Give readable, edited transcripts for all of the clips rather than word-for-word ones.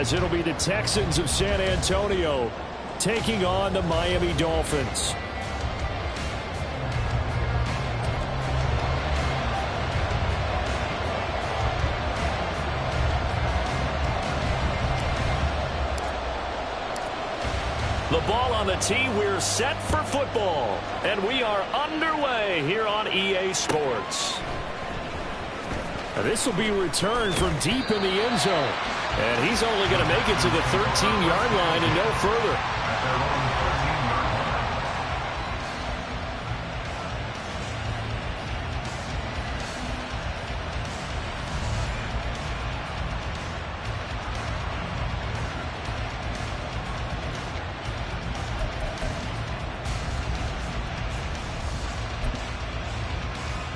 as it'll be the Texans of San Antonio taking on the Miami Dolphins. The ball on the tee. We're set for football. And we are underway here on EA Sports. Now this will be returned from deep in the end zone. And he's only going to make it to the 13-yard line and no further.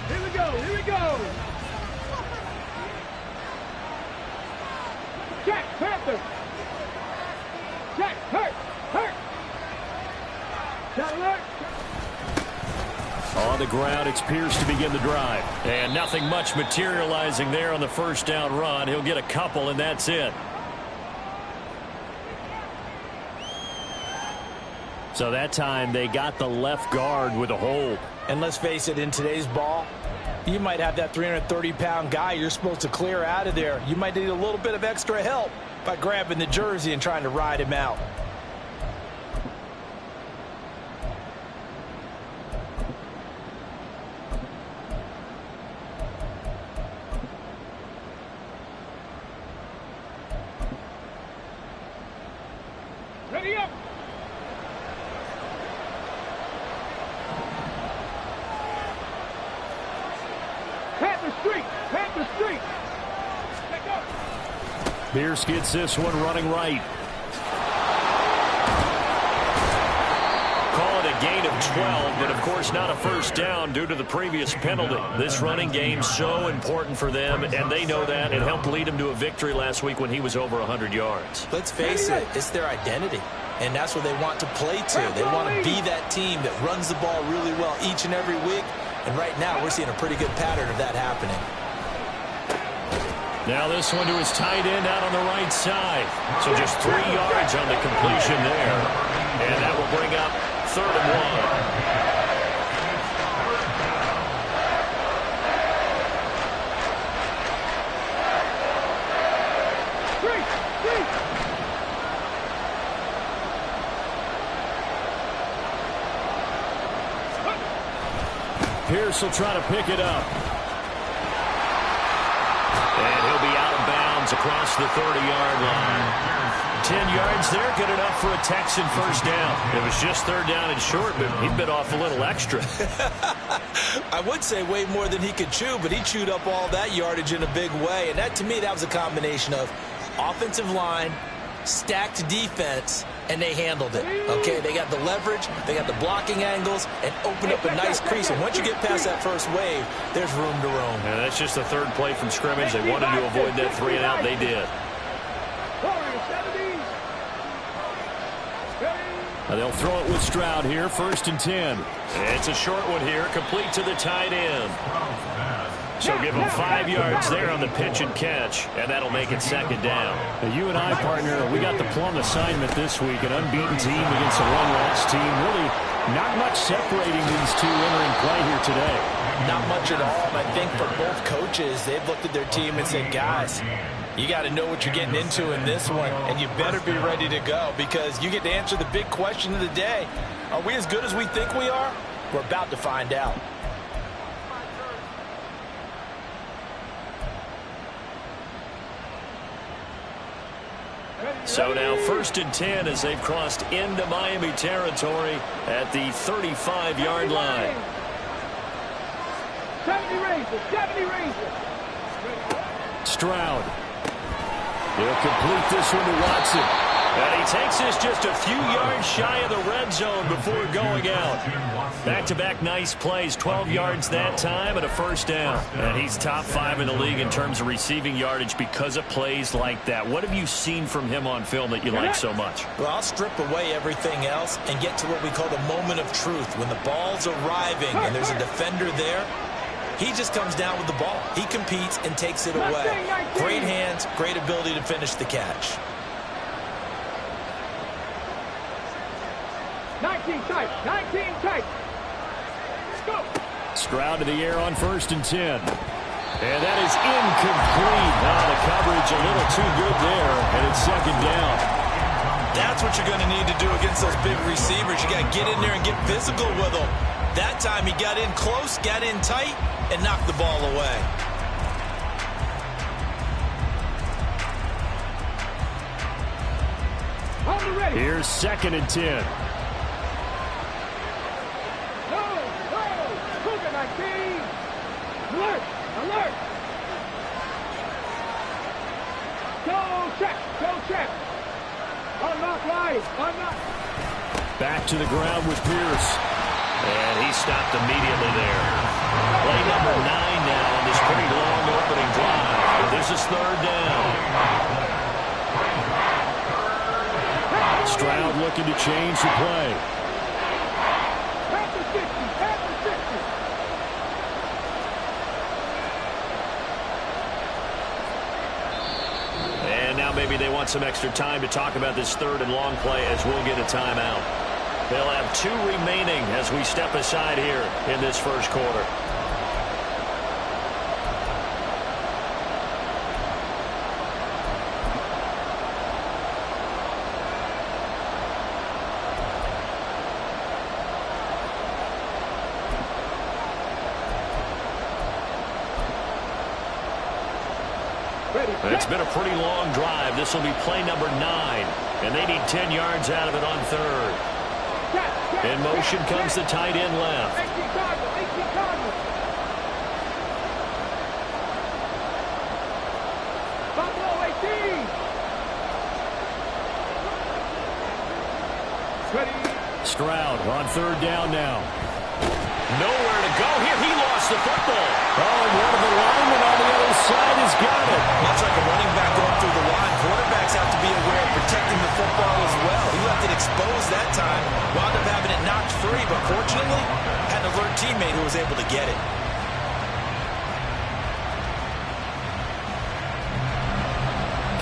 Here we go. Jack Panther. Jack, hurt. Jack alert. On the ground, it's Pierce to begin the drive. And nothing much materializing there on the first down run. He'll get a couple, and that's it. So that time they got the left guard with a hold. And let's face it, in today's ball, you might have that 330-pound guy you're supposed to clear out of there. You might need a little bit of extra help by grabbing the jersey and trying to ride him out. Ready up. Panther Street. Back up. Pierce gets this one running right. Call it a gain of 12, but of course not a first down due to the previous penalty. This running game so important for them, and they know that. It helped lead them to a victory last week when he was over 100 yards. Let's face it, it's their identity. And that's what they want to play to. They want to be that team that runs the ball really well each and every week. And right now, we're seeing a pretty good pattern of that happening. Now this one to his tight end out on the right side. So just 3 yards on the completion there. And that will bring up 3rd and 1. Pierce will try to pick it up. And he'll be out of bounds across the 30-yard line. 10 yards there, good enough for a Texan first down. It was just 3rd down and short, but he bit off a little extra. I would say way more than he could chew, but he chewed up all that yardage in a big way. And that, to me, that was a combination of offensive line, stacked defense, and they handled it. Okay, they got the leverage, they got the blocking angles, and opened up a nice crease. And once you get past that first wave, there's room to roam. And that's just the 3rd play from scrimmage. They wanted to avoid that 3-and-out. They did. Now they'll throw it with Stroud here, 1st and 10. It's a short one here, complete to the tight end. So give him 5 yards there on the pitch and catch, and that'll make it 2nd down. Now you and I, partner, we got the plum assignment this week, an unbeaten team against a one-loss team. Really not much separating these two entering play here today. Not much at all. And I think for both coaches, they've looked at their team and said, guys, you got to know what you're getting into in this one, and you better be ready to go because you get to answer the big question of the day. Are we as good as we think we are? We're about to find out. So now 1st and 10 as they've crossed into Miami territory at the 35-yard line. 70 Rangers. Stroud. He'll complete this one to Watson. And he takes this just a few yards shy of the red zone before going out. Back-to-back nice plays, 12 yards that time and a 1st down. And he's top 5 in the league in terms of receiving yardage because of plays like that. What have you seen from him on film that you like so much? Well, I'll strip away everything else and get to what we call the moment of truth. When the ball's arriving and there's a defender there, he just comes down with the ball. He competes and takes it away. Great hands, great ability to finish the catch. 19 tight. 19 tight. Go. Stroud to the air on 1st and 10. And that is incomplete. The coverage a little too good there, and it's 2nd down. That's what you're going to need to do against those big receivers. You got to get in there and get physical with them. That time he got in close, got in tight, and knocked the ball away. Here's 2nd and 10. No, Cougar 19. Alert, alert. Go check. Unlock line, unlock. Back to the ground with Pierce. And he stopped immediately there. Play number 9 now on this pretty long opening drive. This is 3rd down. Stroud looking to change the play. At the 60, at the 60. And now maybe they want some extra time to talk about this 3rd and long play as we'll get a timeout. They'll have 2 remaining as we step aside here in this 1st quarter. It's been a pretty long drive. This will be play number 9. And they need 10 yards out of it on 3rd. In motion comes the tight end left. 18 Cardinals. Buffalo 18. Ready. Stroud on 3rd down now. Nowhere to go here. He lost the football. Oh, and one of the linemen on the other side has got it. Much like a running back going through the line, quarterbacks have to be aware of protecting the football as well. He left it exposed that time, wound up having it knocked free, but fortunately, had an alert teammate who was able to get it.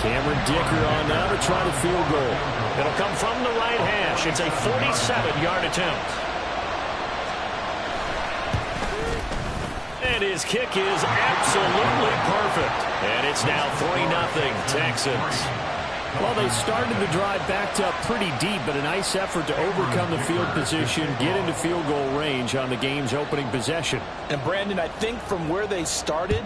Cameron Dicker on now to try the field goal. It'll come from the right hash. It's a 47-yard attempt. And his kick is absolutely perfect. And it's now 3-0 Texans. Well, they started the drive backed up pretty deep, but a nice effort to overcome the field position, get into field goal range on the game's opening possession. And, Brandon, I think from where they started,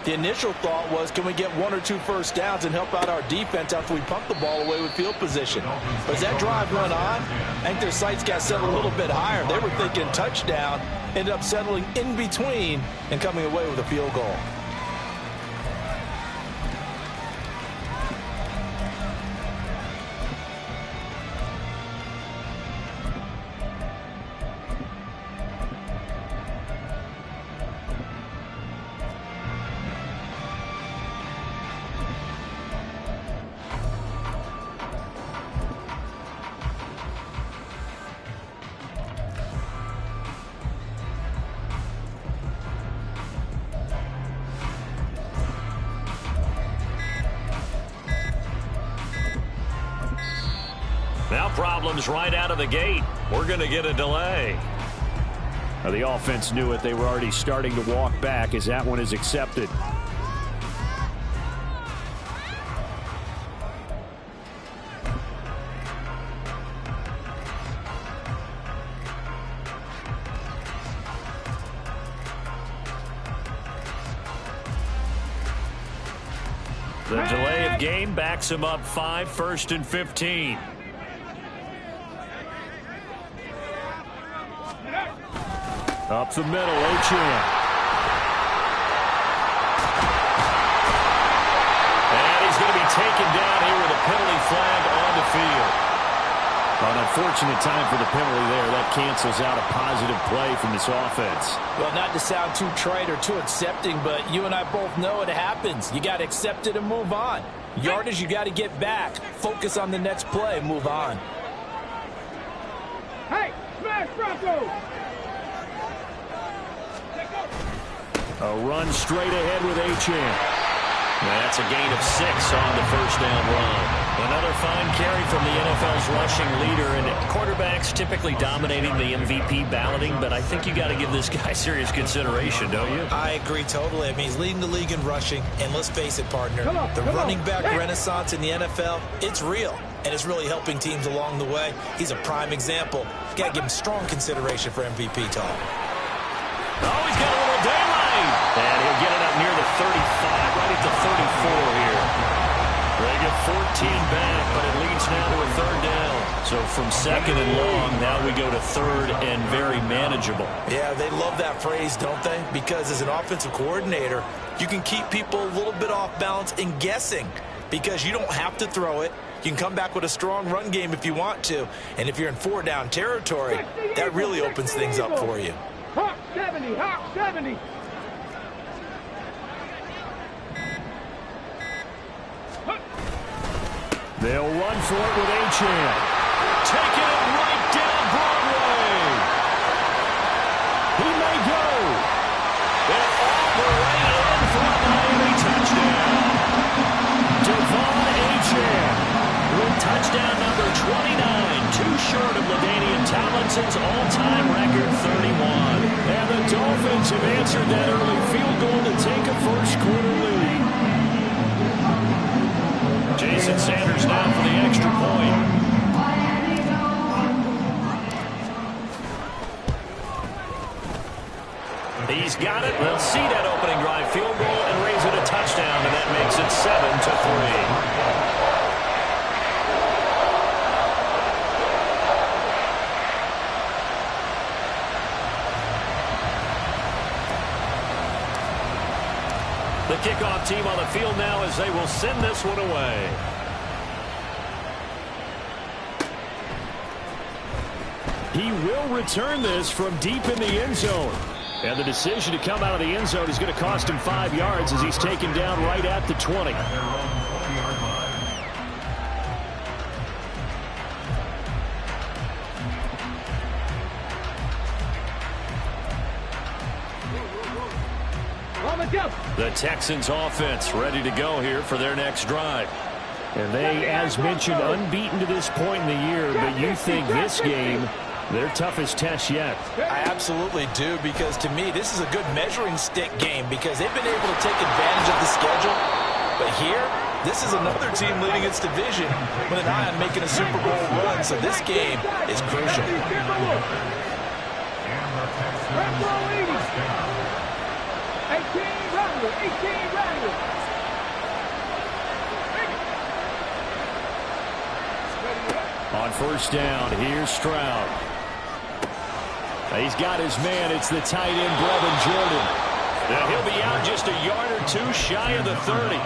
the initial thought was, can we get 1 or 2 first downs and help out our defense after we pump the ball away with field position? But as that drive went on, I think their sights got set a little bit higher. They were thinking touchdown, ended up settling in between and coming away with a field goal. Now problems right out of the gate. We're going to get a delay. Now the offense knew it. They were already starting to walk back as that one is accepted. The delay of game backs him up 5, 1st and 15. Up the middle, Achane. And he's going to be taken down here with a penalty flag on the field. An unfortunate time for the penalty there. That cancels out a positive play from this offense. Well, not to sound too trite or too accepting, but you and I both know it happens. You got to accept it and move on. Yardage, you got to get back. Focus on the next play, move on. Hey, smash Bronco! A run straight ahead with Achane. That's a gain of 6 on the first down run. Another fine carry from the NFL's rushing leader, and quarterbacks typically dominating the MVP balloting, but I think you got to give this guy serious consideration, don't you? I agree totally. I mean, he's leading the league in rushing, and let's face it, partner, the running back renaissance in the NFL, it's real, and it's really helping teams along the way. He's a prime example. You got to give him strong consideration for MVP talk. Oh, he's got a little daylight, and he'll get it up near the 35, right at the 34 here. They get 14 back, but it leads now to a third down. So from second and long, now we go to third and very manageable. Yeah, they love that phrase, don't they? Because as an offensive coordinator, you can keep people a little bit off balance and guessing because you don't have to throw it. You can come back with a strong run game if you want to. And if you're in four-down territory, that really opens things up for you. Hawk 70, Hawk 70. They'll run for it with Achan. Taking it right down Broadway. He may go. And all the way in for a Miami touchdown. Devon Achan with touchdown number 29. Too short of LaDainian Tomlinson's all-time record 31. And the Dolphins have answered that early field goal to take a first-quarter lead. Jason Sanders now for the extra point. He's got it. They'll see that opening drive field goal and raise it a touchdown, and that makes it 7-3. The kickoff team on the field now as they will send this one away. He will return this from deep in the end zone. And the decision to come out of the end zone is going to cost him 5 yards as he's taken down right at the 20. The Texans offense ready to go here for their next drive. And they, as mentioned, unbeaten to this point in the year, but you think this game, their toughest test yet. I absolutely do, because to me, this is a good measuring stick game because they've been able to take advantage of the schedule. But here, this is another team leading its division with an eye on making a Super Bowl run, so this game is crucial. 18 Ranger. On first down, here's Stroud. He's got his man. It's the tight end, Brevin Jordan. Now he'll be out just a yard or two shy of the 30.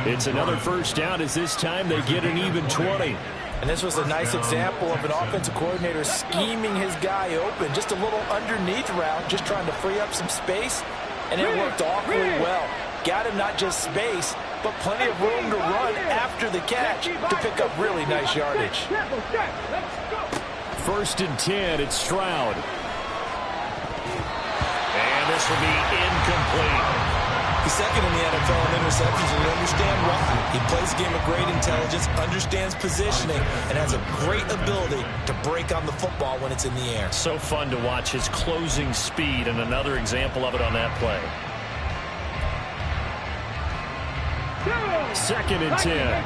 It's another first down as this time they get an even 20. And this was a nice example of an offensive coordinator scheming his guy open. Just a little underneath route, just trying to free up some space. And it worked awfully well. Got him not just space, but plenty of room to run after the catch to pick up really nice yardage. First and 10, it's Stroud. And this will be incomplete. He's second in the NFL in interceptions, and you understand why. He plays a game of great intelligence, understands positioning, and has a great ability to break on the football when it's in the air. So fun to watch his closing speed, and another example of it on that play. Second and 10.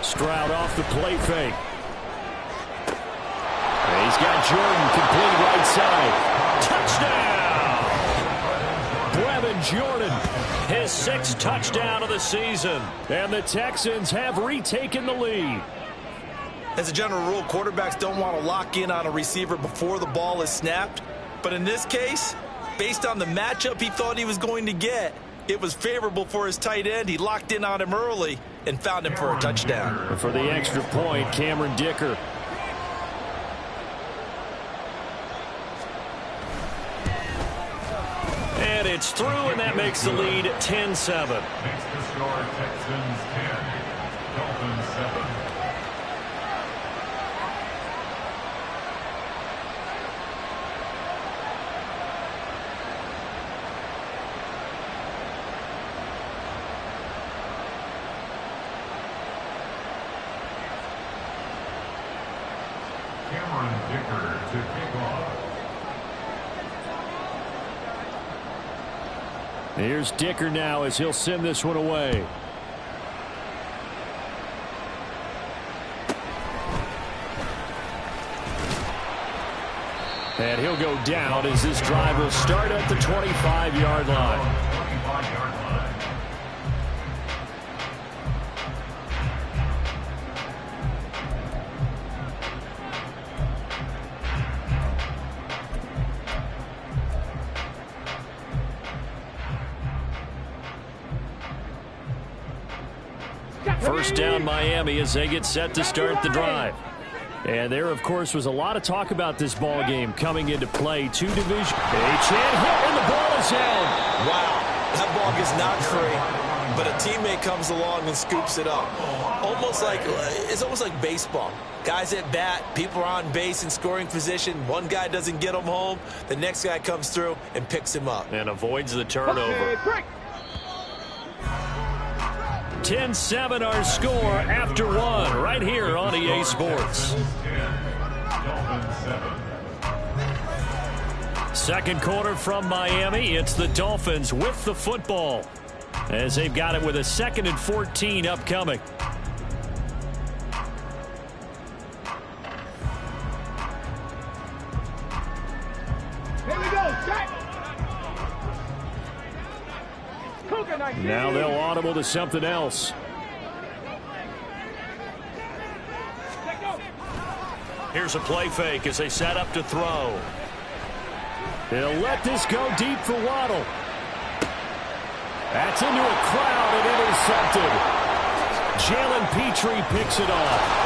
Stroud off the play fake. And he's got Jordan complete right side. Touchdown! Brevin Jordan, his 6th touchdown of the season. And the Texans have retaken the lead. As a general rule, quarterbacks don't want to lock in on a receiver before the ball is snapped. But in this case, based on the matchup he thought he was going to get, it was favorable for his tight end. He locked in on him early and found him for a touchdown. And for the extra point, Cameron Dicker. And it's through, and that makes the lead 10-7. Makes the score Texans 10, Dolphins 7. Dicker to kick off. Here's Dicker now as he'll send this one away. And he'll go down as this drive will start at the 25-yard line. First down Miami as they get set to start the drive. And there, of course, was a lot of talk about this ball game coming into play. Two division. A chin hit and the ball is down. Wow, that ball gets knocked free, but a teammate comes along and scoops it up. It's almost like baseball. Guys at bat, people are on base in scoring position. One guy doesn't get him home. The next guy comes through and picks him up. And avoids the turnover. 10-7 our score after one right here on EA Sports. Second quarter from Miami. It's the Dolphins with the football as they've got it with a 2nd and 14 upcoming. Here we go, set. Now they'll audible to something else. Here's a play fake as they set up to throw. They'll let this go deep for Waddle. That's into a crowd and intercepted. Jalen Petrie picks it off.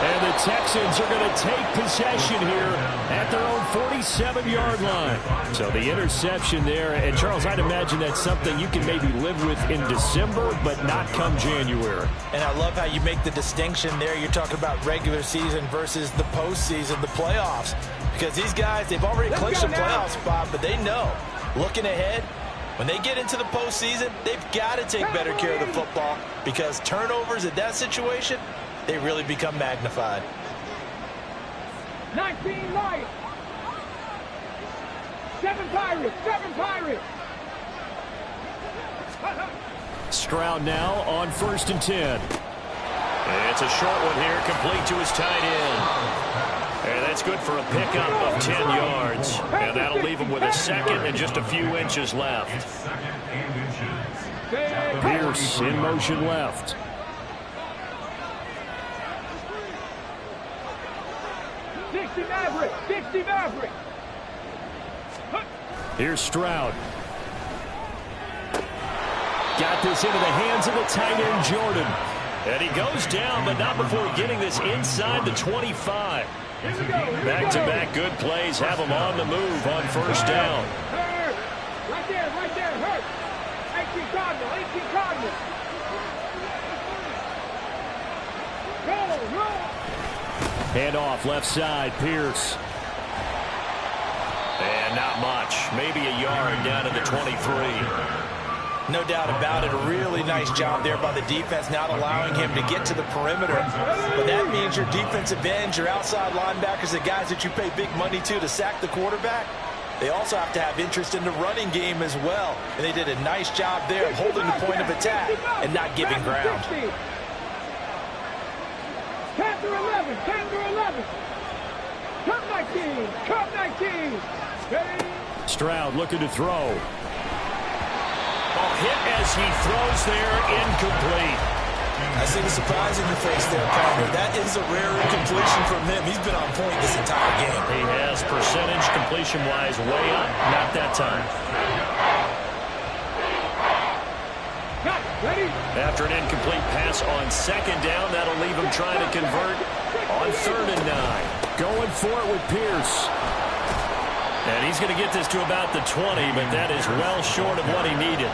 And the Texans are going to take possession here at their own 47-yard line. So the interception there. And, Charles, I'd imagine that's something you can maybe live with in December, but not come January. And I love how you make the distinction there. You're talking about regular season versus the postseason, the playoffs. Because these guys, they've already clinched a playoff spot, but they know, looking ahead, when they get into the postseason, they've got to take better care of the football because turnovers in that situation, they really become magnified. 19 Lions. 7 Pirates. 7 Pirates. Stroud now on 1st and 10. It's a short one here, complete to his tight end. And that's good for a pickup of 10 yards. And that'll leave him with a 2nd and just a few inches left. Pierce in motion left. Maverick. Here's Stroud. Got this into the hands of the tight end, Jordan. And he goes down, but not before getting this inside the 25. Back-to-back good plays have him on the move on 1st down. Right there, hurt. 18 Cardinal. Go. Hand off left side, Pierce. And not much. Maybe a yard down to the 23. No doubt about it. A really nice job there by the defense, not allowing him to get to the perimeter. But that means your defensive ends, your outside linebackers, the guys that you pay big money to sack the quarterback, they also have to have interest in the running game as well. And they did a nice job there of holding the point of attack and not giving ground. 10-11. Come 19. Stroud looking to throw. Hit as he throws there, incomplete. I see the surprise in your face there, Palmer. That is a rare incompletion from him. He's been on point this entire game. He has percentage completion-wise way up. Not that time. After an incomplete pass on 2nd down, that'll leave him trying to convert on 3rd and 9. Going for it with Pierce. And he's going to get this to about the 20, but that is well short of what he needed.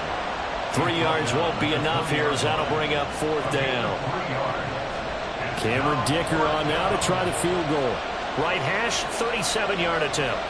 3 yards won't be enough here as that'll bring up 4th down. Cameron Dicker on now to try the field goal. Right hash, 37-yard attempt.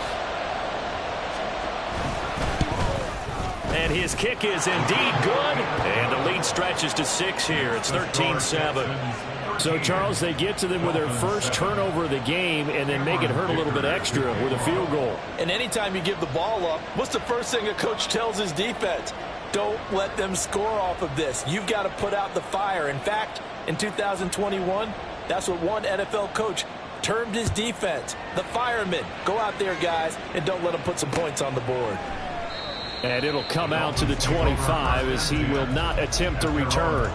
And his kick is indeed good. And the lead stretches to 6 here. It's 13-7. So, Charles, they get to them with their first turnover of the game and then make it hurt a little bit extra with a field goal. And anytime you give the ball up, what's the first thing a coach tells his defense? Don't let them score off of this. You've got to put out the fire. In fact, in 2021, that's what one NFL coach termed his defense, the firemen. Go out there, guys, and don't let them put some points on the board. And it'll come out to the 25 as he will not attempt to return.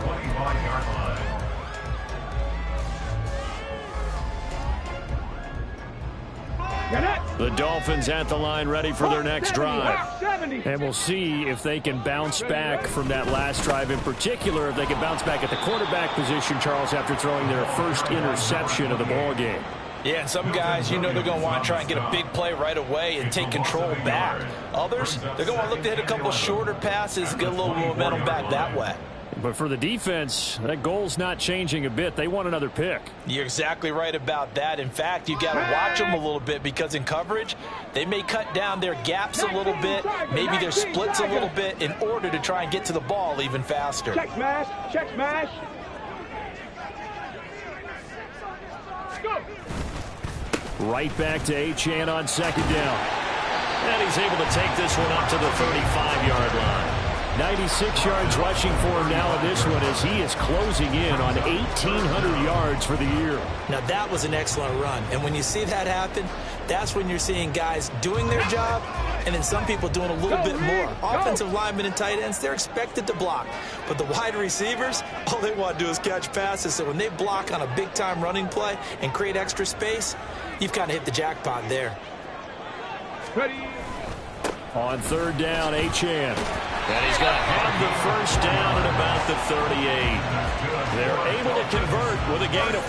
The Dolphins at the line ready for their next drive. And we'll see if they can bounce back from that last drive, in particular if they can bounce back at the quarterback position, Charles, after throwing their first interception of the ball game. Yeah, and some guys, you know they're going to want to try and get a big play right away and take control back. Others, they're going to want to look to hit a couple shorter passes, get a little momentum back that way. But for the defense, that goal's not changing a bit. They want another pick. You're exactly right about that. In fact, you've got to watch them a little bit because in coverage, they may cut down their gaps a little bit, maybe their splits a little bit in order to try and get to the ball even faster. Check smash, check smash. Go. Right back to Achane on second down. And he's able to take this one up to the 35-yard line. 96 yards rushing for him now in this one as he is closing in on 1,800 yards for the year. Now that was an excellent run. And when you see that happen, that's when you're seeing guys doing their job and then some people doing a little bit more. Offensive linemen and tight ends, they're expected to block. But the wide receivers, all they want to do is catch passes. So when they block on a big-time running play and create extra space, you've kind of hit the jackpot there. Ready. On third down, Achane. And he's going to have the first down at about the 38. They're able to convert with a gain of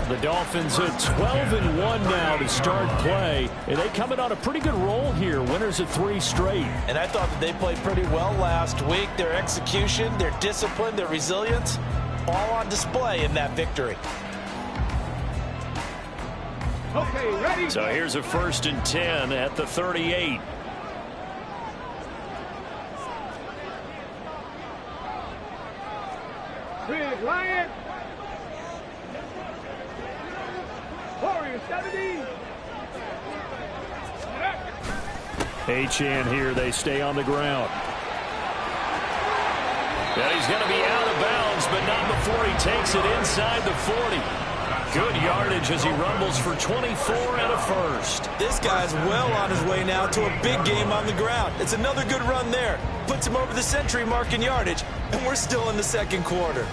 4. The Dolphins at 12-1 now to start play. And they come in on a pretty good roll here. Winners of 3 straight. And I thought that they played pretty well last week. Their execution, their discipline, their resilience, all on display in that victory. Okay, ready. So here's a 1st and 10 at the 38. Big Lion. Warrior 70. Achane here, they stay on the ground. And he's going to be out of bounds, but not before he takes it inside the 40. Good yardage as he rumbles for 24 and a first. This guy's well on his way now to a big game on the ground. It's another good run there. Puts him over the century mark in yardage, and we're still in the second quarter.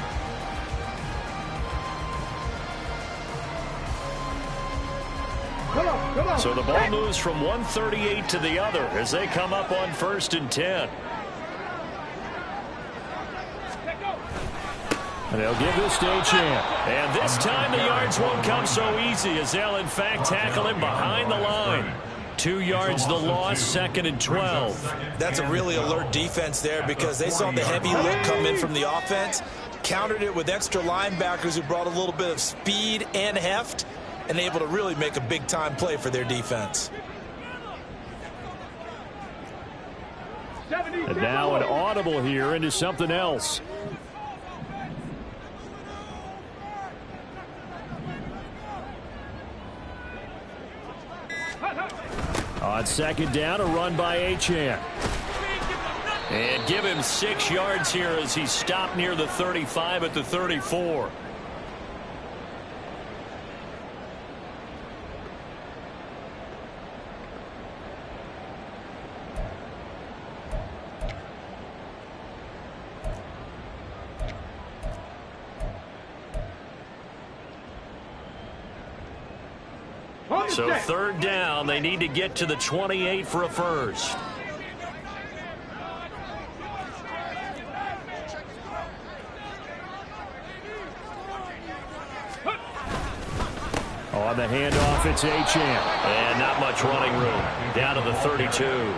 Come on. So the ball moves from 138 to the other as they come up on 1st and 10. And they'll give this to Achane. And this time the yards won't come so easy as they'll in fact tackle him behind the line. 2 yards the loss, 2nd and 12. That's a really alert defense there because they saw the heavy look come in from the offense, countered it with extra linebackers who brought a little bit of speed and heft, and able to really make a big-time play for their defense. And now an audible here into something else. On second down, a run by Achane. And give him 6 yards here as he stopped near the 35 at the 34. So 3rd down, they need to get to the 28 for a first. On the handoff, it's Achane. And not much running room. Down to the 32.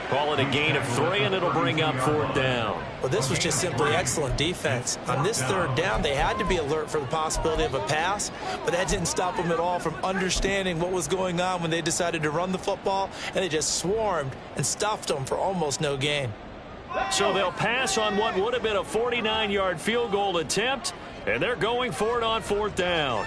Call it a gain of 3, and it'll bring up 4th down. Well, this was just simply excellent defense. On this 3rd down, they had to be alert for the possibility of a pass, but that didn't stop them at all from understanding what was going on when they decided to run the football, and they just swarmed and stuffed them for almost no gain. So they'll pass on what would have been a 49-yard field goal attempt, And they're going for it on 4th down.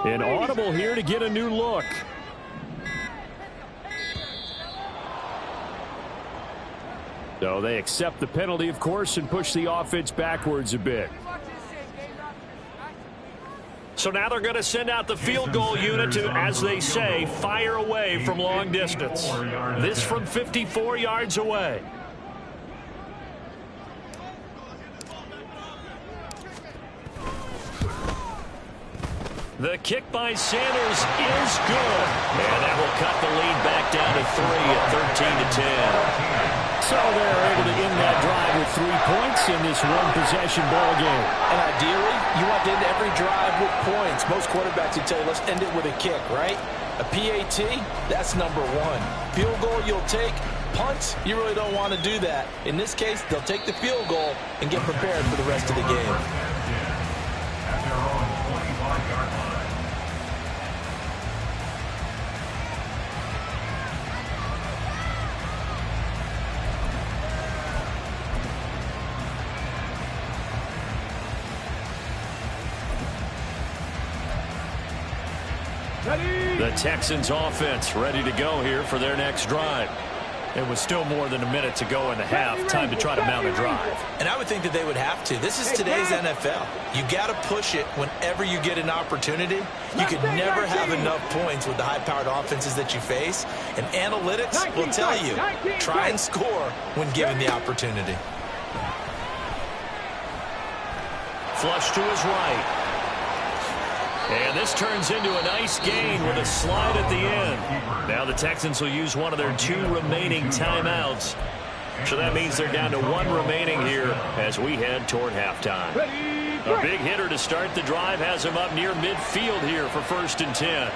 An audible here to get a new look. So they accept the penalty, of course, and push the offense backwards a bit. So now they're going to send out the field goal unit to, as they say, fire away from long distance. This from 54 yards away. The kick by Sanders is good. And that will cut the lead back down to 3 at 13-10. So they're able to end that drive with 3 points in this one-possession ball game. And ideally, you want to end every drive with points. Most quarterbacks would tell you, let's end it with a kick, right? A PAT, that's number 1. Field goal you'll take. Punts, you really don't want to do that. In this case, they'll take the field goal and get prepared for the rest of the game. At their own 25-yard line. The Texans offense ready to go here for their next drive. It was still more than a minute to go in the half. Time to try to mount a drive. And I would think that they would have to. This is today's NFL. You got to push it whenever you get an opportunity. You could never have enough points with the high-powered offenses that you face. And analytics will tell you, try and score when given the opportunity. Flush to his right. And this turns into a nice gain with a slide at the end. Now the Texans will use one of their 2 remaining timeouts. So that means they're down to 1 remaining here as we head toward halftime. A big hitter to start the drive has him up near midfield here for 1st and 10.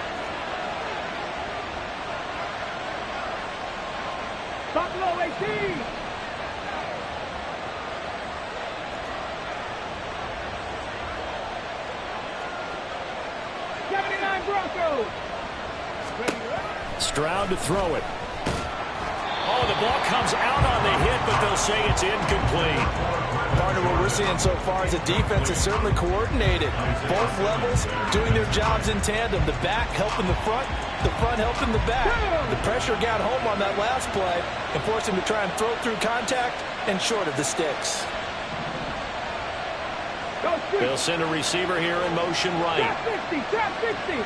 Buffalo 18. Stroud to throw it. Oh, the ball comes out on the hit, but they'll say it's incomplete. Partner, what we're seeing so far is the defense is certainly coordinated. Both levels doing their jobs in tandem. The back helping the front helping the back. The pressure got home on that last play and forced him to try and throw through contact and short of the sticks. They'll send a receiver here in motion right. Tap 60.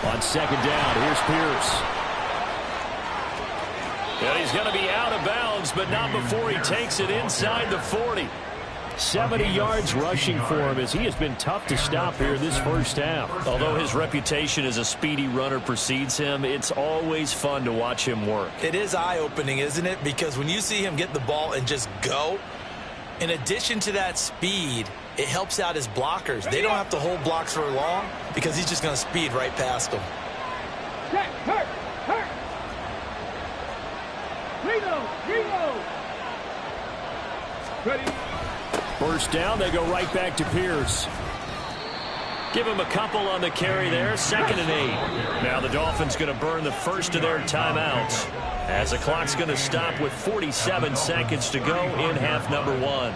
On 2nd down, here's Pierce. And he's going to be out of bounds, but not before he takes it inside the 40. 70 yards rushing for him as he has been tough to stop here this first half. Although his reputation as a speedy runner precedes him, it's always fun to watch him work. It is eye-opening, isn't it? Because when you see him get the ball and just go, in addition to that speed, it helps out his blockers. They don't have to hold blocks for long because he's just going to speed right past them. Hurt. Reload. Ready. First down, they go right back to Pierce. Give him a couple on the carry there. 2nd and 8. Now the Dolphins going to burn the first of their timeouts as the clock's going to stop with 47 seconds to go in half number 1.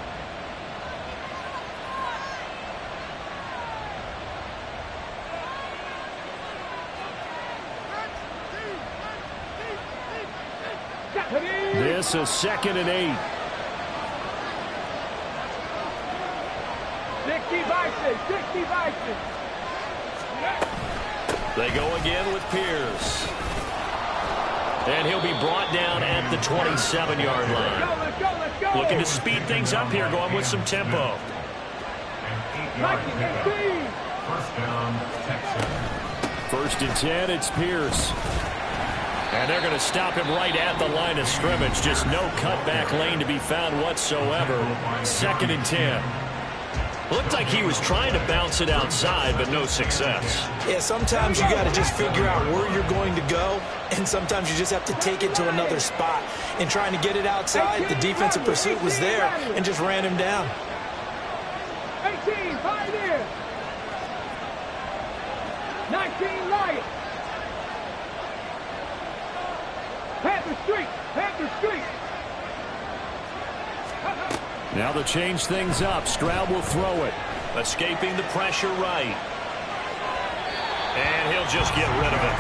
This is 2nd and 8. 60 Bison. They go again with Pierce. And he'll be brought down at the 27-yard line. Let's go. Looking to speed things up here, going with some tempo. First down, Texans. 1st and 10, it's Pierce. And they're going to stop him right at the line of scrimmage. Just no cutback lane to be found whatsoever. 2nd and 10. Looked like he was trying to bounce it outside, but no success. Yeah, sometimes you got to just figure out where you're going to go, and sometimes you just have to take it to another spot. In trying to get it outside, the defensive pursuit was there and just ran him down. 19 Lions. Panther Street. Panther Street. Now they'll change things up. Stroud will throw it. Escaping the pressure right. And he'll just get rid of it.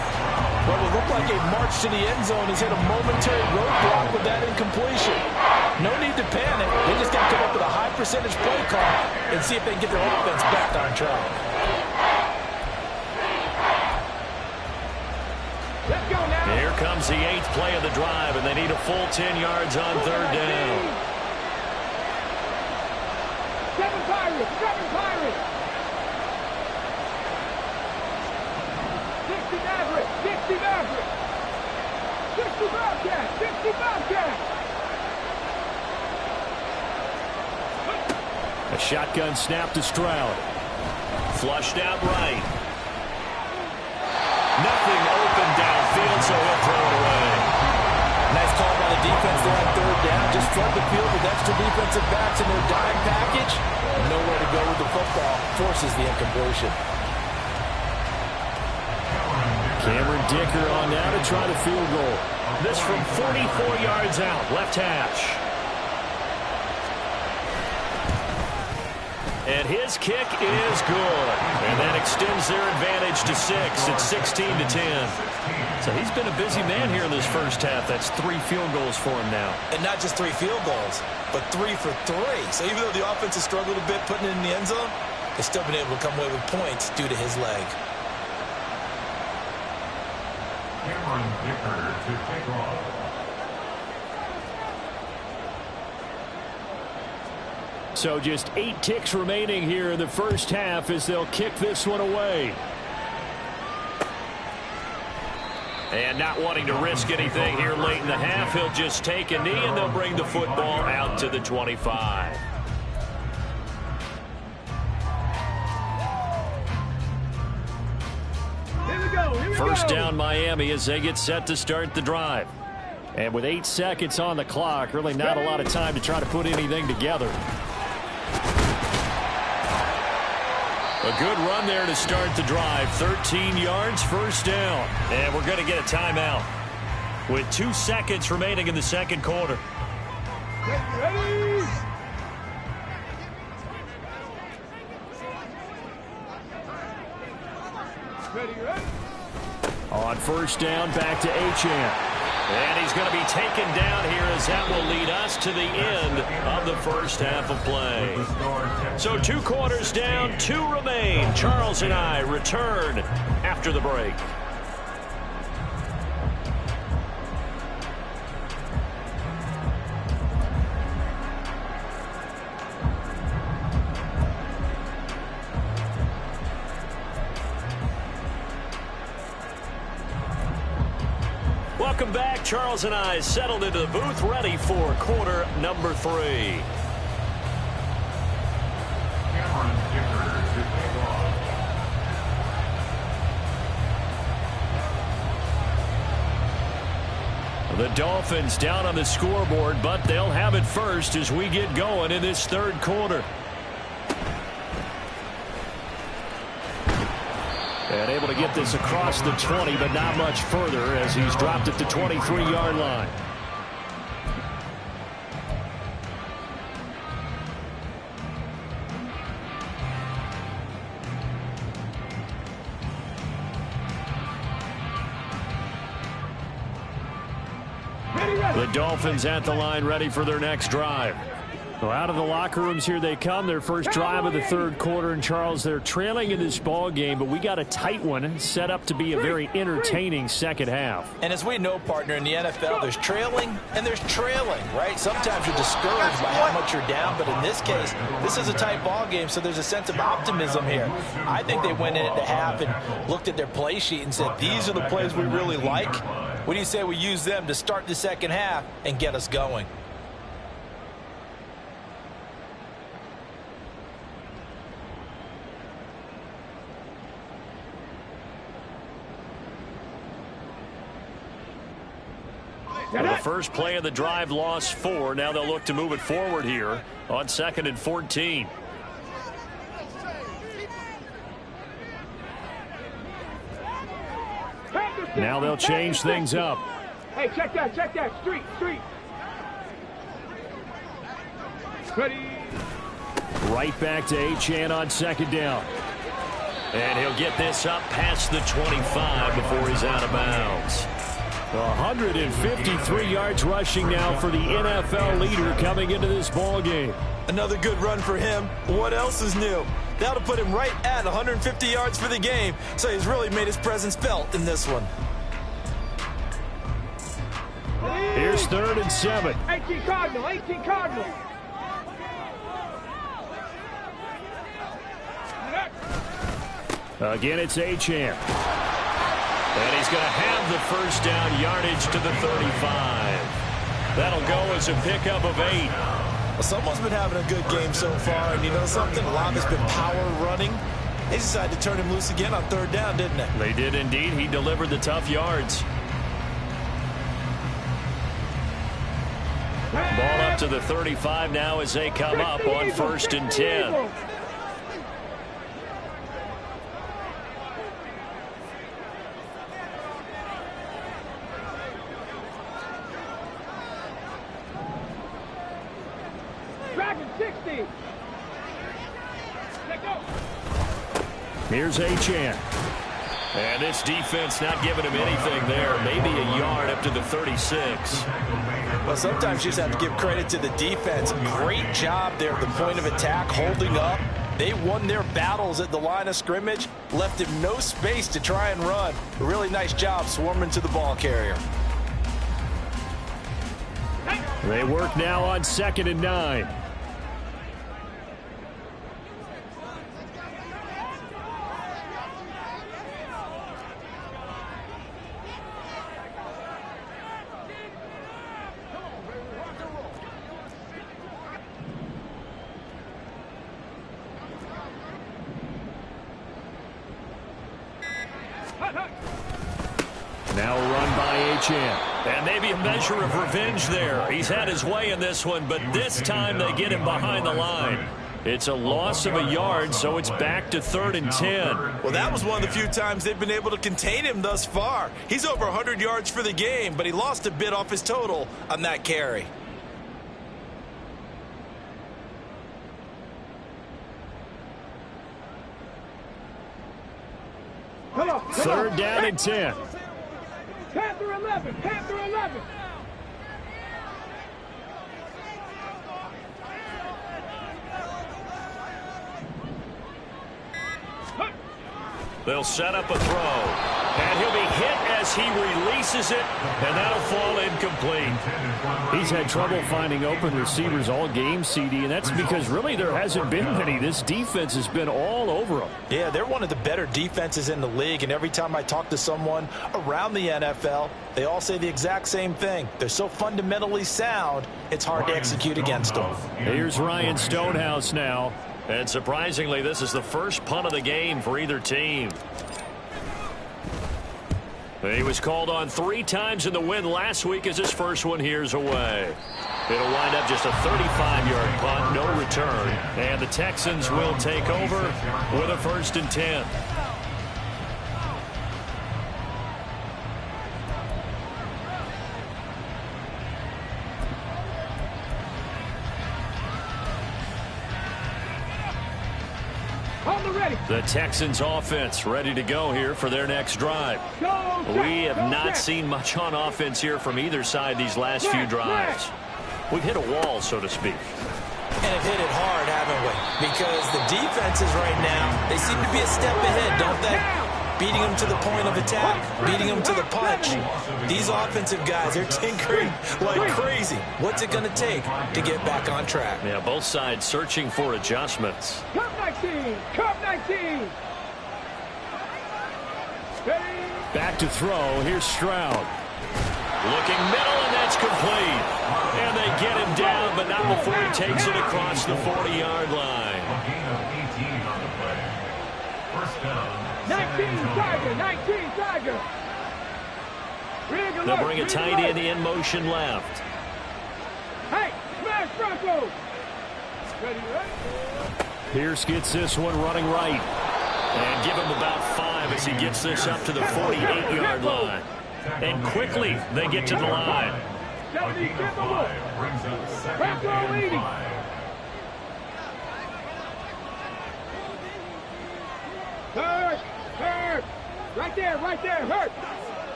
What would look like a march to the end zone has hit a momentary roadblock with that incompletion. No need to panic. They just got to come up with a high percentage play call and see if they can get their offense back on track. Let's go now. Here comes the 8th play of the drive, and they need a full 10 yards on 3rd down. 7 Pirates. 7 Pirates. 60 Mavericks. 60 Mavericks. 60 Bobcats. 60 Bobcats. A shotgun snap to Stroud. Flushed out right. Nothing open downfield, so he'll throw it away. Nice call by the defense there on 3rd down. Just flood the field with extra defensive backs in their dime package. Nowhere to go with the football. Forces the incompletion. Cameron Dicker on now to try the field goal. This from 44 yards out, left hash. And his kick is good. And that extends their advantage to 6 at 16-10. So he's been a busy man here in this first half. That's 3 field goals for him now. And not just 3 field goals, but 3 for 3. So even though the offense has struggled a bit putting it in the end zone, they've still been able to come away with points due to his leg. Cameron Dicker to take off. So just 8 ticks remaining here in the first half as they'll kick this one away. And not wanting to risk anything here late in the half, he'll just take a knee and they'll bring the football out to the 25. First down Miami as they get set to start the drive. And with 8 seconds on the clock, really not a lot of time to try to put anything together. A good run there to start the drive. 13 yards, first down. And we're going to get a timeout with 2 seconds remaining in the second quarter. Ready? Ready? On first down, back to Achane. And he's going to be taken down here as that will lead us to the end of the first half of play. So 2 quarters down, 2 remain. Charles and I return after the break. Welcome back. Charles and I settled into the booth, ready for quarter number 3. Cameron Dicker to take off. The Dolphins down on the scoreboard, but they'll have it first as we get going in this third quarter. And able to get this across the 20, but not much further as he's dropped at the 23-yard line. The Dolphins at the line, ready for their next drive. Well, out of the locker rooms here they come. Their first drive of the third quarter. And, Charles, they're trailing in this ball game, but we got a tight one set up to be a very entertaining second half. And as we know, partner, in the NFL, there's trailing and there's trailing, right? Sometimes you're discouraged by how much you're down, but in this case, this is a tight ball game, so there's a sense of optimism here. I think they went in at the half and looked at their play sheet and said, these are the plays we really like. What do you say we use them to start the second half and get us going? Well, the first play of the drive lost 4. Now they'll look to move it forward here on 2nd and 14. Now they'll change things up. Hey, check that. Street. Ready. Right back to Achane on second down. And he'll get this up past the 25 before he's out of bounds. 153 yards rushing now for the NFL leader coming into this ball game. Another good run for him. What else is new? That'll put him right at 150 yards for the game, so he's really made his presence felt in this one. Here's 3rd and 7. 18 Cardinal. Again, it's Achane. And he's going to have the first down yardage to the 35. That'll go as a pickup of 8. Well, someone's been having a good game so far, and you know something? A lot of it's been power running. They decided to turn him loose again on 3rd down, didn't they? They did indeed. He delivered the tough yards. Ball up to the 35 now as they come up on 1st and 10. Here's Achane. And this defense not giving him anything there. Maybe a yard up to the 36. Well, sometimes you just have to give credit to the defense. Great job there at the point of attack, holding up. They won their battles at the line of scrimmage, left him no space to try and run. A really nice job swarming to the ball carrier. They work now on 2nd and 9. Now run by Achane. And maybe a measure of revenge there. He's had his way in this one, but this time they get him behind the line. It's a loss of a yard, so it's back to 3rd and 10. Well, that was one of the few times they've been able to contain him thus far. He's over 100 yards for the game, but he lost a bit off his total on that carry. Come on. 3rd down and 10. Panther 11. They'll set up a throw. And he'll be hit as he releases it, and that'll fall incomplete. He's had trouble finding open receivers all game, CD, and that's because really there hasn't been many. This defense has been all over them. Yeah, they're one of the better defenses in the league, and every time I talk to someone around the NFL, they all say the exact same thing. They're so fundamentally sound, it's hard to execute against them. Here's Ryan Stonehouse now. And surprisingly, this is the first punt of the game for either team. He was called on 3 times in the win last week as his first one here's away. It'll wind up just a 35-yard punt, no return. And the Texans will take over with a 1st and 10. The Texans offense ready to go here for their next drive. We have not seen much on offense here from either side these last few drives. We've hit a wall, so to speak. And have hit it hard, haven't we? Because the defenses right now, they seem to be a step ahead, don't they? Beating them to the point of attack, beating them to the punch. These offensive guys, they're tinkering like crazy. What's it going to take to get back on track? Yeah, both sides searching for adjustments. Cup 19! Cup 19! Back to throw. Here's Stroud. Looking middle, and that's complete. And they get him down, but not before he takes it across the 40-yard line. 19 Tiger! They'll bring a tight end in motion left. Hey, smash Broncos! Ready? Pierce gets this one running right. And give him about 5. drive as he gets this up to the 48-yard line. And quickly they get to the line. 70, Brings up second and 5. Hurt. Right there, hurt.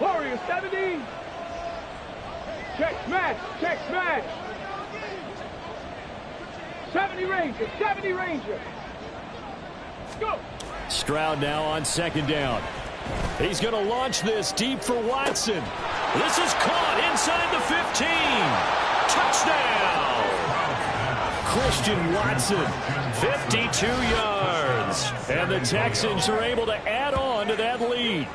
Warrior 70. Check smash. 70 Ranger. Go. Stroud now on second down. He's going to launch this deep for Watson. This is caught inside the 15. Touchdown. Christian Watson, 52 yards. And the Texans are able to add on to that lead.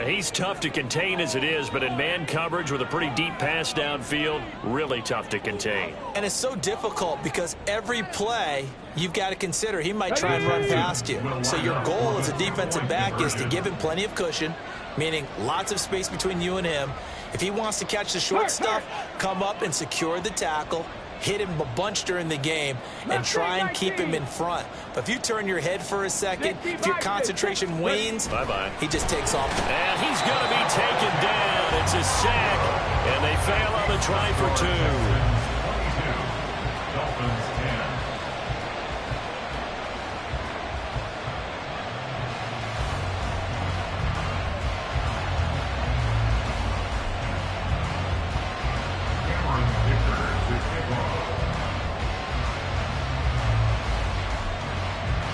He's tough to contain as it is, but in man coverage with a pretty deep pass downfield, really tough to contain. And it's so difficult because every play you've got to consider he might try and run past you. So your goal as a defensive back is to give him plenty of cushion, meaning lots of space between you and him. If he wants to catch the short stuff, come up and secure the tackle, hit him a bunch during the game, and try and keep him in front. But if you turn your head for a second, if your concentration wanes, he just takes off. And he's going to be taken down. It's a sack, and they fail on the try for 2. Dolphins 10.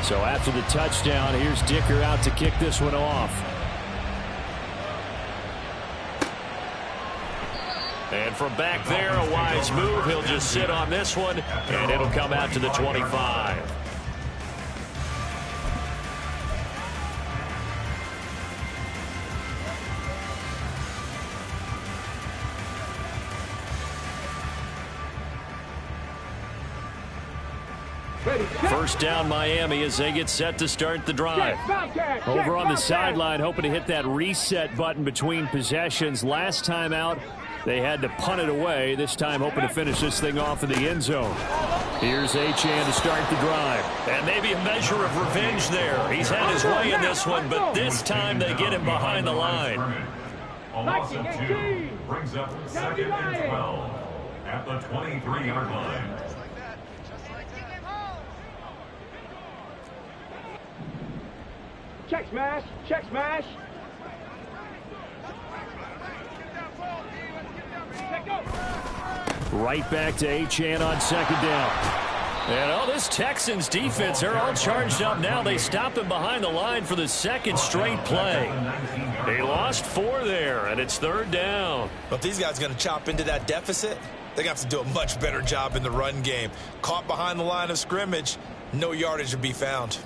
So after the touchdown, here's Dicker out to kick this one off. And from back there, a wise move. He'll just sit on this one, and it'll come out to the 25. First down Miami as they get set to start the drive. Over on the sideline, hoping to hit that reset button between possessions. Last time out, they had to punt it away. This time hoping to finish this thing off in the end zone. Here's Achane to start the drive. And maybe a measure of revenge there. He's had his way in this one, but this time they get him behind the line. A loss of 2 brings up second and 12 at the 23-yard line. Check smash. Right back to Achane on second down. And this Texans defense, they're all charged up now. They stop him behind the line for the second straight play. They lost 4 there, and it's third down. But if these guys are going to chop into that deficit, they're going to have to do a much better job in the run game. Caught behind the line of scrimmage, no yardage to be found.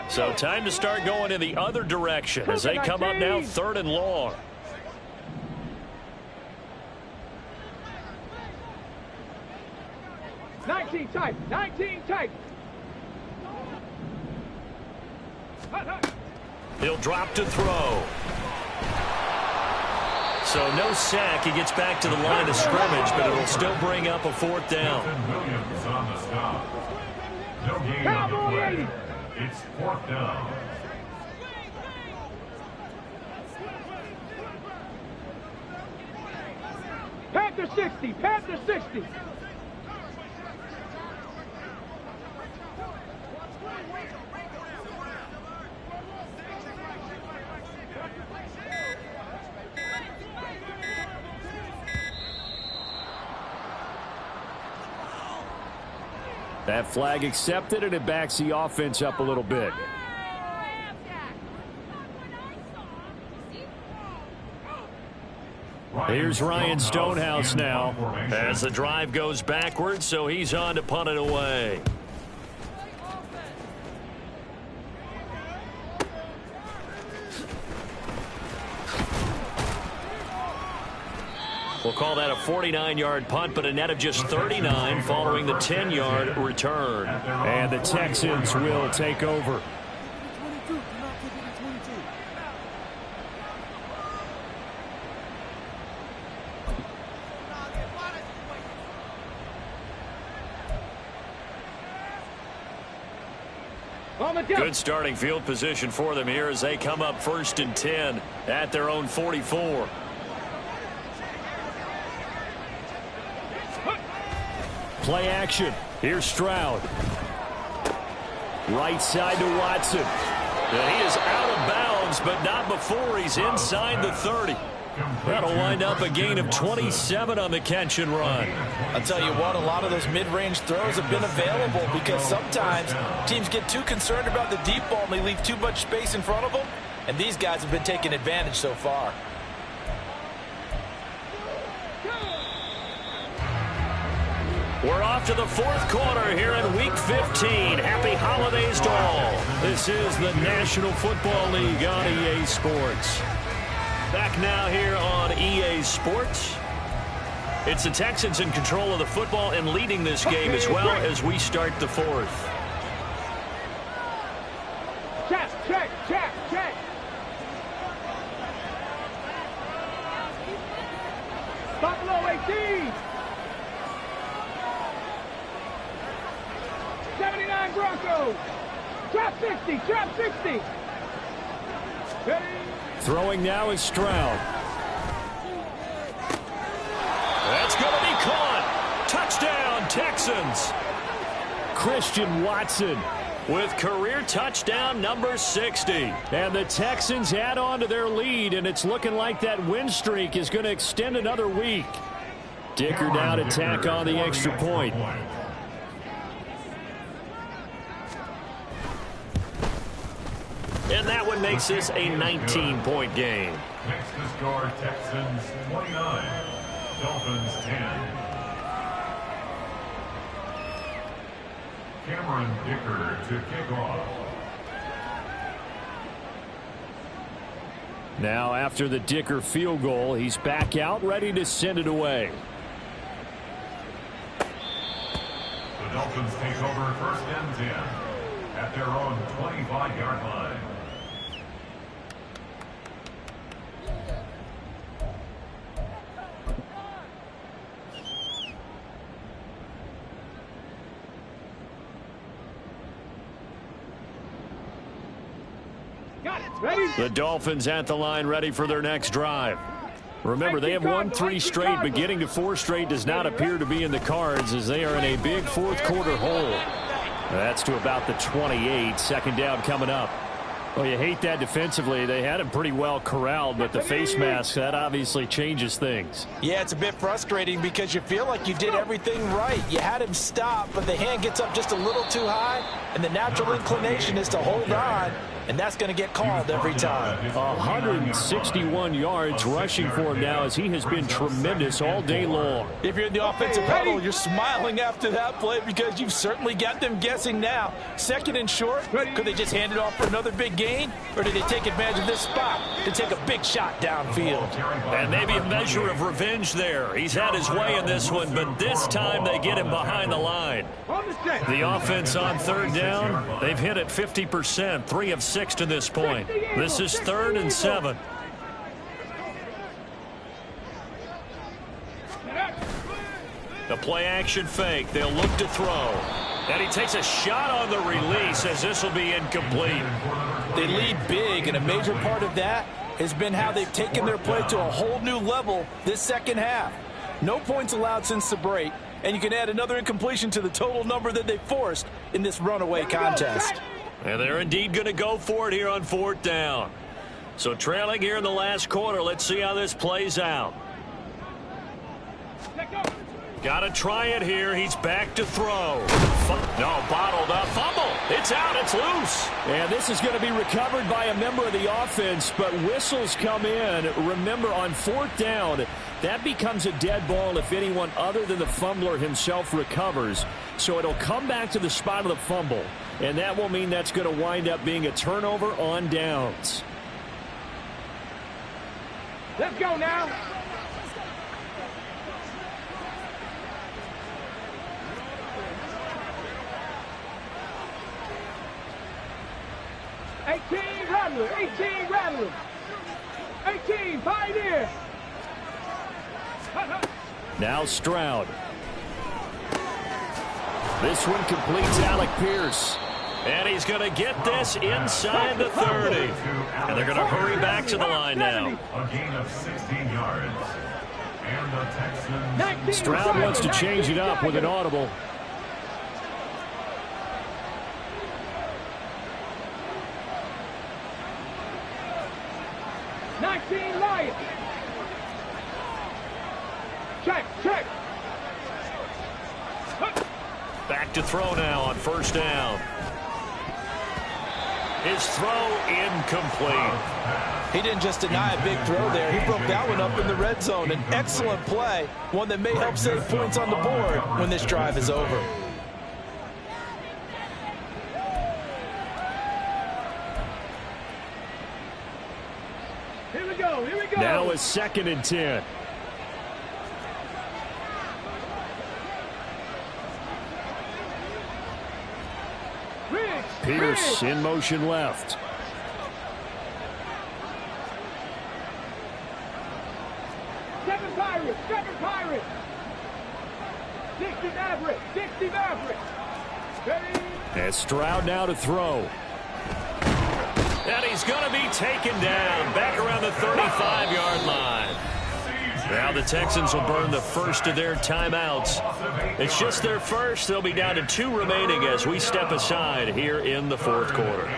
So time to start going in the other direction as they come up now, third and long. Nineteen tight. He'll drop to throw. So no sack. He gets back to the line of scrimmage, but it'll still bring up a fourth down. Williams on the stop. No gain on the play. It's fourth down. Panther 60. That flag accepted, and it backs the offense up a little bit. Here's Ryan Stonehouse now as the drive goes backwards, so he's on to punt it away. We'll call that a 49-yard punt, but a net of just 39 following the 10-yard return. And the Texans will take over. Good starting field position for them here as they come up 1st and 10 at their own 44. Play action. Here's Stroud. Right side to Watson. And he is out of bounds, but not before he's inside the 30. That'll wind up a gain of 27 on the catch and run. I'll tell you what, a lot of those mid-range throws have been available because sometimes teams get too concerned about the deep ball and they leave too much space in front of them, and these guys have been taking advantage so far. We're off to the 4th quarter here in Week 15. Happy holidays to all. This is the National Football League on EA Sports. Back now here on EA Sports. It's the Texans in control of the football and leading this game as well as we start the 4th. Check, check, check, check. Buffalo 18. 79 Broncos. Trap 60, trap 60. Throwing now is Stroud. That's going to be caught. Touchdown, Texans. Christian Watson with career touchdown number 60. And the Texans add on to their lead, and it's looking like that win streak is going to extend another week. Dicker down to tack on the extra point. And that one makes this a 19-point game. Next to score, Texans 29, Dolphins 10. Cameron Dicker to kick off. Now after the Dicker field goal, he's back out ready to send it away. The Dolphins take over 1st and 10 at their own 25-yard line. The Dolphins at the line ready for their next drive. Remember, they have won 3 straight, but getting to 4 straight does not appear to be in the cards as they are in a big 4th quarter hole. That's to about the 28. 2nd down coming up. Well, you hate that defensively. They had him pretty well corralled, but the face mask, that obviously changes things. Yeah, it's a bit frustrating because you feel like you did everything right. You had him stop, but the hand gets up just a little too high, and the natural inclination is to hold on, and that's going to get called every time. 161 yards rushing for him now as he has been tremendous all day long. If you're in the offensive huddle, you're smiling after that play because you've certainly got them guessing now. 2nd and short, could they just hand it off for another big gain, or did they take advantage of this spot to take a big shot downfield? And maybe a measure of revenge there. He's had his way in this one, but this time they get him behind the line. The offense on 3rd down, they've hit it 50%, 3 of 6 to this point. This is 3rd and 7. The play action fake. They'll look to throw. And he takes a shot on the release as this will be incomplete. They lead big, and a major part of that has been how they've taken their play to a whole new level this 2nd half. No points allowed since the break, and you can add another incompletion to the total number that they forced in this runaway contest. And they're indeed going to go for it here on 4th down. So trailing here in the last quarter, let's see how this plays out. Got to try it here. He's back to throw. No, bottled up. Fumble. It's out. It's loose. And this is going to be recovered by a member of the offense, but whistles come in. Remember, on 4th down, that becomes a dead ball if anyone other than the fumbler himself recovers. So it'll come back to the spot of the fumble, and that will mean that's going to wind up being a turnover on downs. Let's go now. Rattler, 18 Rattler, 18 Pioneer. Now Stroud. This one completes Alec Pierce. And he's going to get this inside the 30. And they're going to hurry back to the line now. A gain of 16 yards. And the Texans. Stroud wants to change it up with an audible. Lions. Check. Back to throw now on first down. His throw incomplete. He didn't just deny a big throw there. He broke that one up in the red zone. An excellent play. One that may help save points on the board when this drive is over. Here we go. Now it's 2nd and 10. Pierce in motion left. Seven Pirates. Dixie Maverick. And Stroud now to throw. And he's going to be taken down back around the 35-yard line. Now the Texans will burn the first of their timeouts. It's just their first. They'll be down to 2 remaining as we step aside here in the 4th quarter.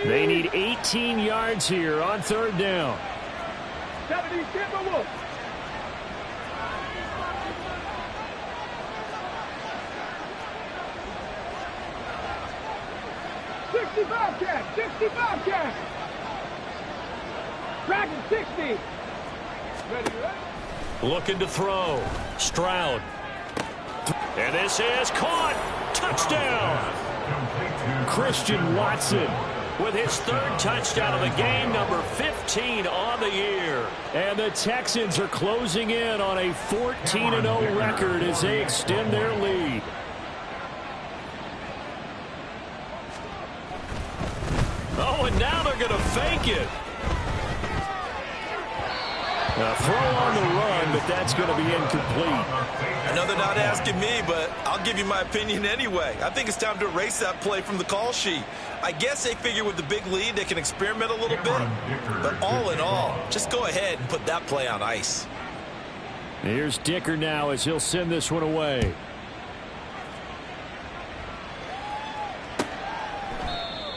They need 18 yards here on 3rd down. 70 Timberwolves. 60 Bobcats. Dragon 60. Ready? Looking to throw. Stroud. And this is caught. Touchdown. Christian Watson with his 3rd touchdown of the game, number 15 on the year. And the Texans are closing in on a 14-0 record as they extend their lead. Oh, and now they're going to fake it. A throw on the run, but that's going to be incomplete. I know they're not asking me, but I'll give you my opinion anyway. I think it's time to erase that play from the call sheet. I guess they figure with the big lead they can experiment a little bit. But all in all, just go ahead and put that play on ice. Here's Dicker now as he'll send this one away.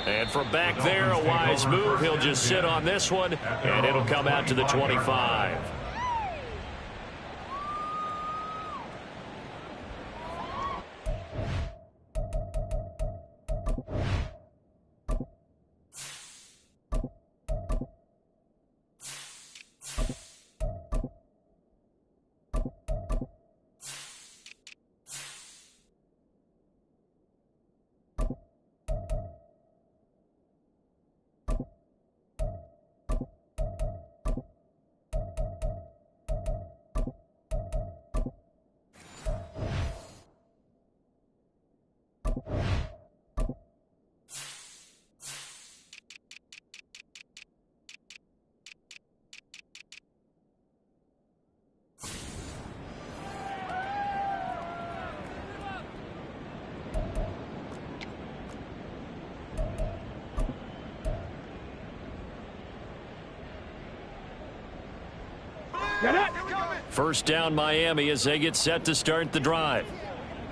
And from back there, a wise move. He'll just sit on this one, and it'll come out to the 25. First down Miami as they get set to start the drive.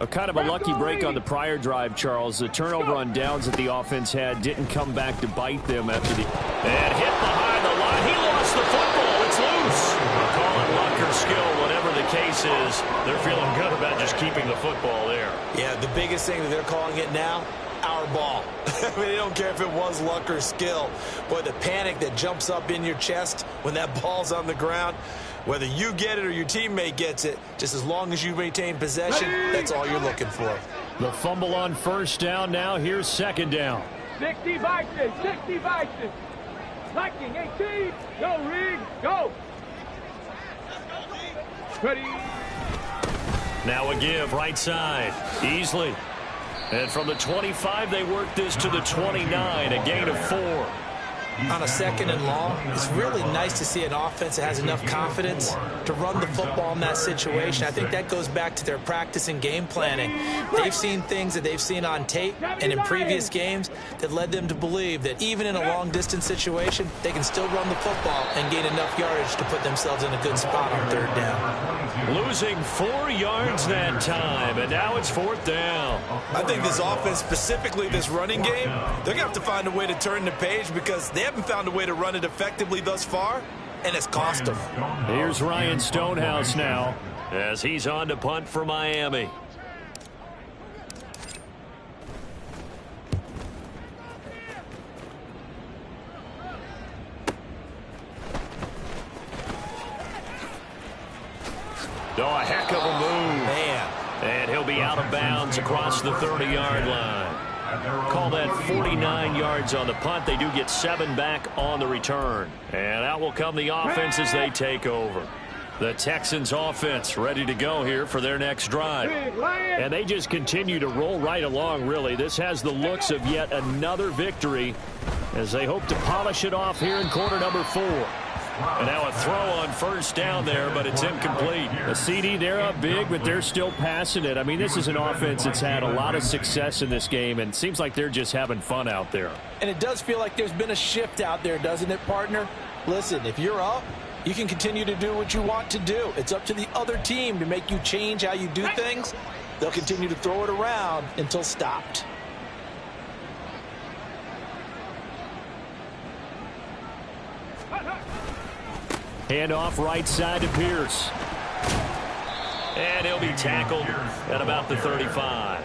A kind of a lucky break on the prior drive, Charles. The turnover on downs that the offense had didn't come back to bite them after the... And hit behind the line. He lost the football. It's loose. They'll call it luck or skill. Whatever the case is, they're feeling good about just keeping the football there. Yeah, the biggest thing that they're calling it now, our ball. I mean, they don't care if it was luck or skill. Boy, the panic that jumps up in your chest when that ball's on the ground, whether you get it or your teammate gets it, just as long as you maintain possession, that's all you're looking for. The fumble on first down now. Here's second down. 60 Bison. Lightning 18. Go, Reed. Go. Ready. Now a give right side. Easily. And from the 25, they work this to the 29, a gain of 4. on a 2nd and long, it's really nice to see an offense that has enough confidence to run the football in that situation. I think that goes back to their practice and game planning. They've seen things that they've seen on tape and in previous games that led them to believe that even in a long-distance situation, they can still run the football and gain enough yardage to put themselves in a good spot on 3rd down. Losing 4 yards that time, and now it's 4th down. I think this offense, specifically this running game, they're going to have to find a way to turn the page because they haven't found a way to run it effectively thus far, and it's cost them. Here's Ryan Stonehouse now as he's on to punt for Miami. Oh, a heck of a move. Man. And he'll be out of bounds across the 30-yard line. Call that 49 yards on the punt. They do get 7 back on the return. And out will come the offense as they take over. The Texans offense ready to go here for their next drive. And they just continue to roll right along, really. This has the looks of yet another victory as they hope to polish it off here in quarter number 4. And now a throw on 1st down there, but it's incomplete. The CD, they're up big, but they're still passing it. I mean, this is an offense that's had a lot of success in this game, and it seems like they're just having fun out there. And it does feel like there's been a shift out there, doesn't it, partner? Listen, if you're up, you can continue to do what you want to do. It's up to the other team to make you change how you do things. They'll continue to throw it around until stopped. Handoff right side to Pierce. And he'll be tackled at about the 35.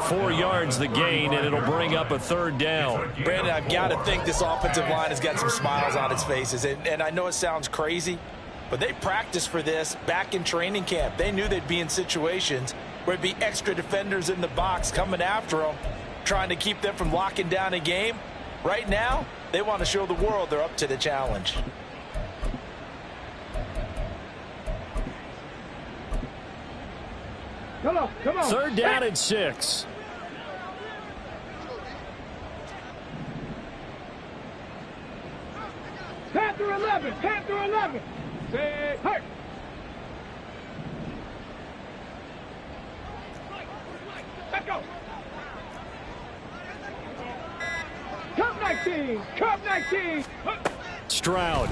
4 yards the gain, and it'll bring up a 3rd down. Brandon, I've got to think this offensive line has got some smiles on its faces. And I know it sounds crazy, but they practiced for this back in training camp. They knew they'd be in situations where it'd be extra defenders in the box coming after them, trying to keep them from locking down a game. Right now, they want to show the world they're up to the challenge. Come on. 3rd down and 6. Panther 11. Say, hurt. Let's go. Cup 19. Stroud.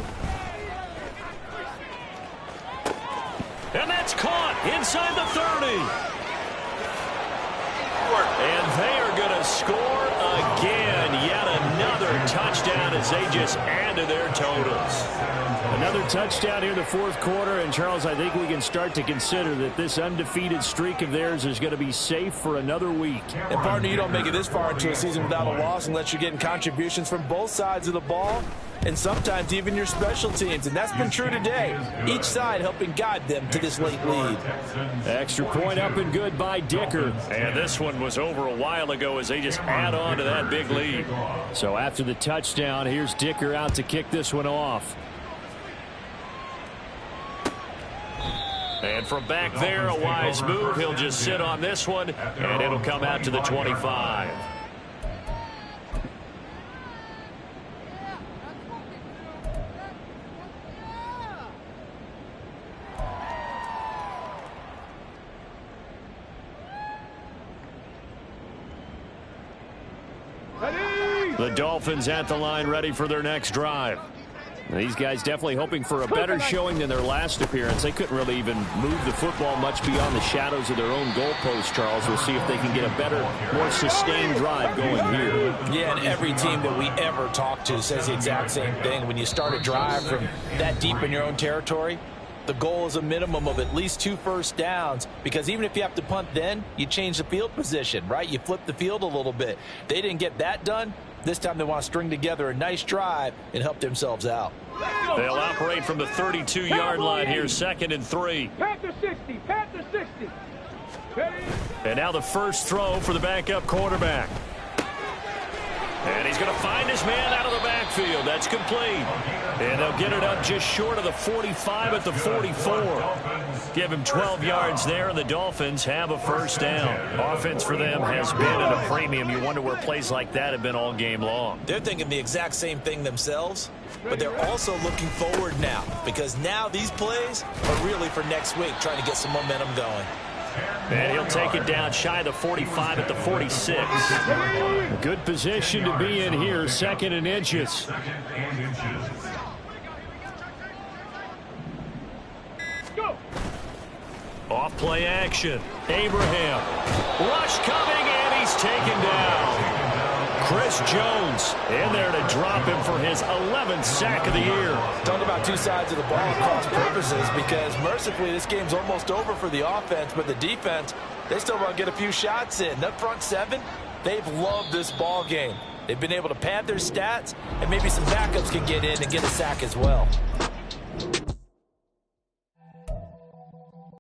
And that's caught inside the 30. And they are going to score again. Yet another touchdown as they just add to their totals. Another touchdown here in the 4th quarter. And, Charles, I think we can start to consider that this undefeated streak of theirs is going to be safe for another week. And, partner, you don't make it this far into a season without a loss unless you're getting contributions from both sides of the ball and sometimes even your special teams. And that's been true today. Each side helping guide them to this late lead. Extra point up and good by Dicker. And this one was over a while ago as they just add on to that big lead. So after the touchdown, here's Dicker out to kick this one off. And from back there, a wise move. He'll just sit on this one, and it'll come out to the 25. The Dolphins at the line ready for their next drive. These guys definitely hoping for a better showing than their last appearance. They couldn't really even move the football much beyond the shadows of their own goalpost, Charles. We'll see if they can get a better, more sustained drive going here. Yeah, and every team that we ever talk to says the exact same thing. When you start a drive from that deep in your own territory, the goal is a minimum of at least 2 first downs, because even if you have to punt then, you change the field position, right? You flip the field a little bit. They didn't get that done. This time they want to string together a nice drive and help themselves out. They'll operate from the 32-yard line here, 2nd and 3. Panther 60. Panther 60. And now the first throw for the backup quarterback. And he's going to find his man out of the backfield. That's complete. And they'll get it up just short of the 45 at the 44. Give him 12 yards there, and the Dolphins have a first down. Offense for them has been at a premium. You wonder where plays like that have been all game long. They're thinking the exact same thing themselves, but they're also looking forward now, because now these plays are really for next week, trying to get some momentum going. And he'll take it down shy of the 45 at the 46. Good position to be in here, 2nd and inches. Off play action. Abraham. Rush coming, and he's taken down. Chris Jones in there to drop him for his 11th sack of the year. Talk about two sides of the ball cross purposes, because mercifully this game's almost over for the offense, but the defense, they still want to get a few shots in. That front seven, they've loved this ball game. They've been able to pad their stats, and maybe some backups can get in and get a sack as well.